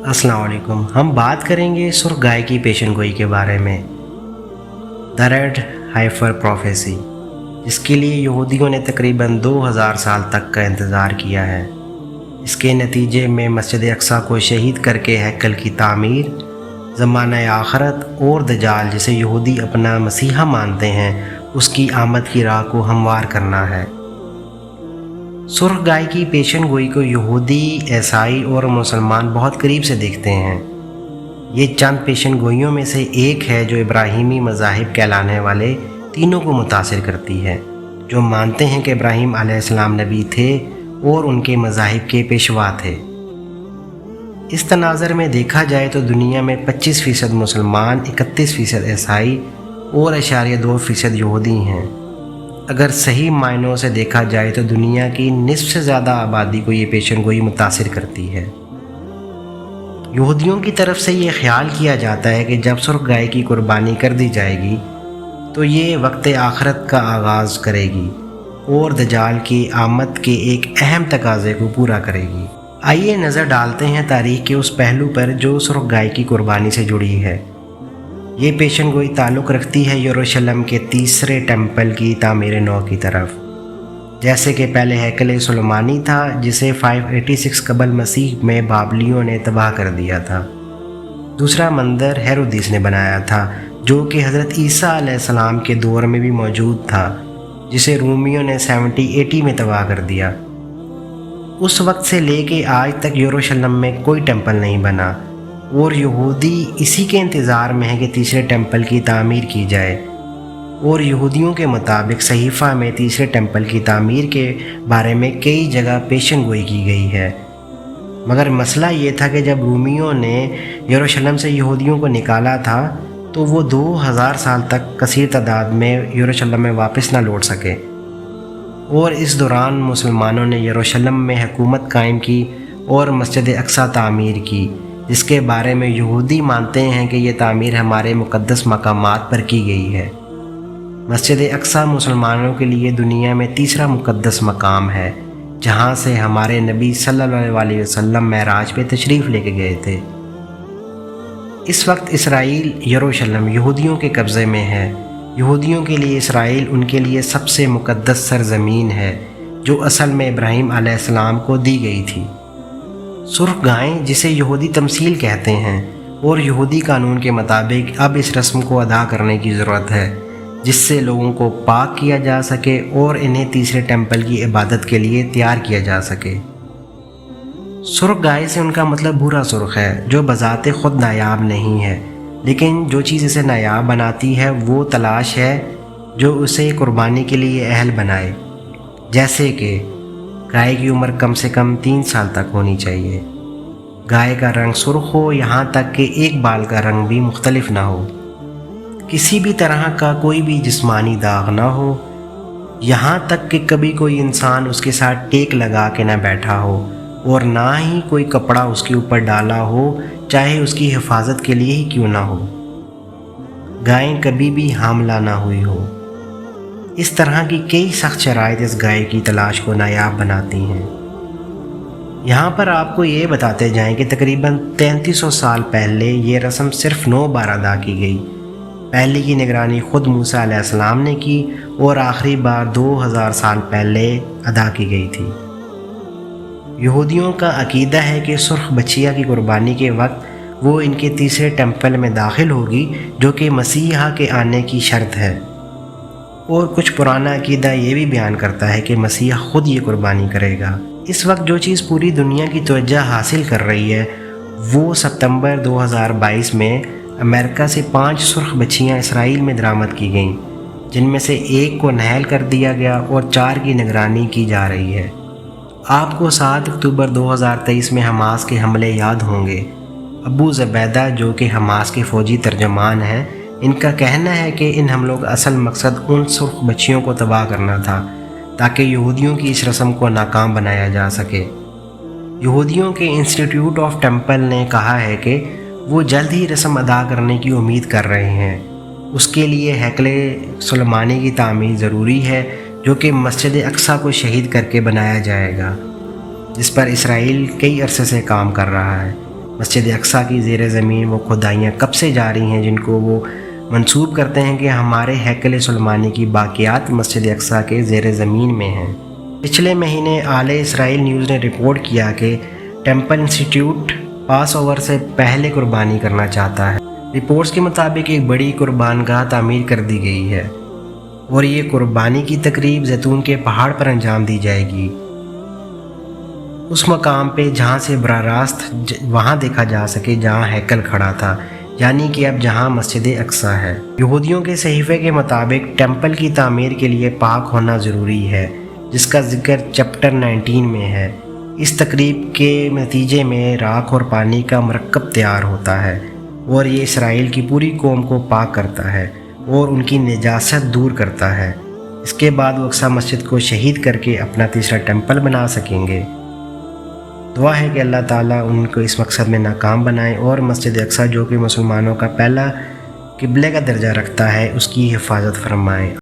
अस्सलाम वालेकुम। हम बात करेंगे सुर्ख गाय की पेशन गोई के बारे में, द रेड हाइफर प्रोफेसी, जिसके लिए यहूदियों ने तकरीबन 2000 साल तक का इंतज़ार किया है। इसके नतीजे में मस्जिद अक्सा को शहीद करके हैकल की तामीर, ज़माना आखरत और दजाल जिसे यहूदी अपना मसीहा मानते हैं उसकी आमद की राह को हमवार करना है। सुर्ख गाय की पेशन गोई को यहूदी, ईसाई और मुसलमान बहुत करीब से देखते हैं। ये चंद पेशन गोइयों में से एक है जो इब्राहिमी मज़ाहिब कहलाने वाले तीनों को मुतासिर करती है, जो मानते हैं कि इब्राहीम अलैहिस्सलाम नबी थे और उनके मज़ाहिब के पेशवा थे। इस तनाज़र में देखा जाए तो दुनिया में 25% मुसलमान, 31% ईसाई और 2% यहूदी हैं। अगर सही मायनों से देखा जाए तो दुनिया की निस्फ से ज़्यादा आबादी को ये पेशन गोई मुतासिर करती है। यहूदियों की तरफ से ये ख्याल किया जाता है कि जब सुर्ख गाय की कुर्बानी कर दी जाएगी तो ये वक्त आखरत का आगाज़ करेगी और दजाल की आमद के एक अहम तकाज़े को पूरा करेगी। आइए नज़र डालते हैं तारीख़ के उस पहलू पर जो सुर्ख गाय की कुर्बानी से जुड़ी है। ये पेशन गोई ताल्लुक़ रखती है यरूशलेम के तीसरे टेम्पल की तामीर नौ की तरफ। जैसे कि पहले हैकल सुलेमानी था जिसे 586 कबल मसीह में बाबलियों ने तबाह कर दिया था। दूसरा मंदिर हेरोदिस ने बनाया था जो कि हज़रत ईसा अलैहिस्सलाम के दौर में भी मौजूद था, जिसे रूमियों ने 70-80 में तबाह कर दिया। उस वक्त से लेके आज तक यरूशलेम में कोई टेम्पल नहीं बना और यहूदी इसी के इंतज़ार में है कि तीसरे टेम्पल की तामीर की जाए। और यहूदियों के मुताबिक सहीफ़ा में तीसरे टेम्पल की तामीर के बारे में कई जगह पेशन गोई की गई है, मगर मसला ये था कि जब रूमियों ने यरूशलेम से यहूदियों को निकाला था तो वो 2000 साल तक कसीर तादाद में यरूशलेम में वापस ना लौट सके। और इस दौरान मुसलमानों ने यरूशलेम में हुकूमत कायम की और मस्जिद अक्सा तामीर की, जिसके बारे में यहूदी मानते हैं कि ये तामीर हमारे मुक़द्दस मकामात पर की गई है। मस्जिद अक्सा मुसलमानों के लिए दुनिया में तीसरा मुक़द्दस मकाम है, जहाँ से हमारे नबी सल्लल्लाहु अलैहि वसल्लम मेराज पे तशरीफ़ लेके गए थे। इस वक्त इसराइल यरूशलेम यहूदियों के कब्ज़े में है। यहूदियों के लिए इसराइल उनके लिए सबसे मुक़द्दस सरज़मीन है जो असल में इब्राहीम अलैहिस्सलाम को दी गई थी। सुर्ख गाय, जिसे यहूदी तमसील कहते हैं, और यहूदी कानून के मुताबिक अब इस रस्म को अदा करने की ज़रूरत है जिससे लोगों को पाक किया जा सके और इन्हें तीसरे टेम्पल की इबादत के लिए तैयार किया जा सके। सुर्ख गाय से उनका मतलब भूरा सुर्ख है, जो बज़ाते ख़ुद नायाब नहीं है, लेकिन जो चीज़ इसे नायाब बनाती है वो तलाश है जो उसे कुर्बानी के लिए अहल बनाए। जैसे कि गाय की उम्र कम से कम 3 साल तक होनी चाहिए, गाय का रंग सुर्ख हो, यहाँ तक कि एक बाल का रंग भी मुख्तलिफ ना हो, किसी भी तरह का कोई भी जिस्मानी दाग ना हो, यहाँ तक कि कभी कोई इंसान उसके साथ टेक लगा के ना बैठा हो और ना ही कोई कपड़ा उसके ऊपर डाला हो, चाहे उसकी हिफाजत के लिए ही क्यों ना हो। गाय कभी भी हामला ना हुई हो। इस तरह की कई सख्त शराइत इस गाय की तलाश को नायाब बनाती हैं। यहाँ पर आपको ये बताते जाएं कि तकरीबन 3300 साल पहले ये रस्म सिर्फ 9 बार अदा की गई। पहले की निगरानी ख़ुद मूसा अलैहिस्सलाम ने की और आखिरी बार 2000 साल पहले अदा की गई थी। यहूदियों का अकीदा है कि सुर्ख बछिया की कुर्बानी के वक्त वो इनके तीसरे टेम्पल में दाखिल होगी, जो कि मसीहा के आने की शर्त है। और कुछ पुराना अकीदा ये भी बयान करता है कि मसीहा ख़ुद ये कुर्बानी करेगा। इस वक्त जो चीज़ पूरी दुनिया की तवज्जो हासिल कर रही है वो सितंबर 2022 में अमेरिका से 5 सुर्ख बछियाँ इसराइल में दरामद की गईं, जिनमें से एक को नहल कर दिया गया और 4 की निगरानी की जा रही है। आपको 7 अक्टूबर 2023 में हमास के हमले याद होंगे। अबू ज़ुबैदा, जो कि हमास के फ़ौजी तर्जमान हैं, इनका कहना है कि इन हमलों का असल मकसद उन सुर्ख बच्चियों को तबाह करना था ताकि यहूदियों की इस रस्म को नाकाम बनाया जा सके। यहूदियों के इंस्टीट्यूट ऑफ टेम्पल ने कहा है कि वो जल्द ही रस्म अदा करने की उम्मीद कर रहे हैं। उसके लिए हैकल सुलेमानी की तामीर ज़रूरी है, जो कि मस्जिद अक्सा को शहीद करके बनाया जाएगा, जिस पर इसराइल कई अरसे से काम कर रहा है। مسجد اقصیٰ کی زیر زمین وہ کھدائیاں کب سے جاری ہیں جن کو وہ منسوب کرتے ہیں کہ ہمارے ہیکل سلیمانی کی باقیات مسجد اقصیٰ کے زیر زمین میں ہیں۔ پچھلے مہینے آل اسرائیل نیوز نے رپورٹ کیا کہ ٹیمپل انسٹیٹیوٹ پاس اوور سے پہلے قربانی کرنا چاہتا ہے۔ رپورٹس کے مطابق ایک بڑی قربان گاہ تعمیر کر دی گئی ہے اور یہ قربانی کی تقریب زیتون کے پہاڑ پر انجام دی جائے گی، اس مقام پہ جہاں سے براہ راست وہاں دیکھا جا سکے جہاں ہیکل کھڑا تھا، یعنی کہ اب جہاں مسجد اقصیٰ ہے۔ یہودیوں کے صحیفے کے مطابق ٹیمپل کی تعمیر کے لیے پاک ہونا ضروری ہے، جس کا ذکر چیپٹر 19 میں ہے۔ اس تقریب کے نتیجے میں راکھ اور پانی کا مرکب تیار ہوتا ہے اور یہ اسرائیل کی پوری قوم کو پاک کرتا ہے اور ان کی نجاست دور کرتا ہے۔ اس کے بعد وہ اقصیٰ مسجد کو شہید کر کے اپنا تیسرا ٹیمپل بنا سکیں گے۔ دعا ہے کہ اللہ تعالیٰ ان کو اس مقصد میں ناکام بنائے اور مسجد اقصیٰ جو کہ مسلمانوں کا پہلا قبلے کا درجہ رکھتا ہے اس کی حفاظت فرمائے۔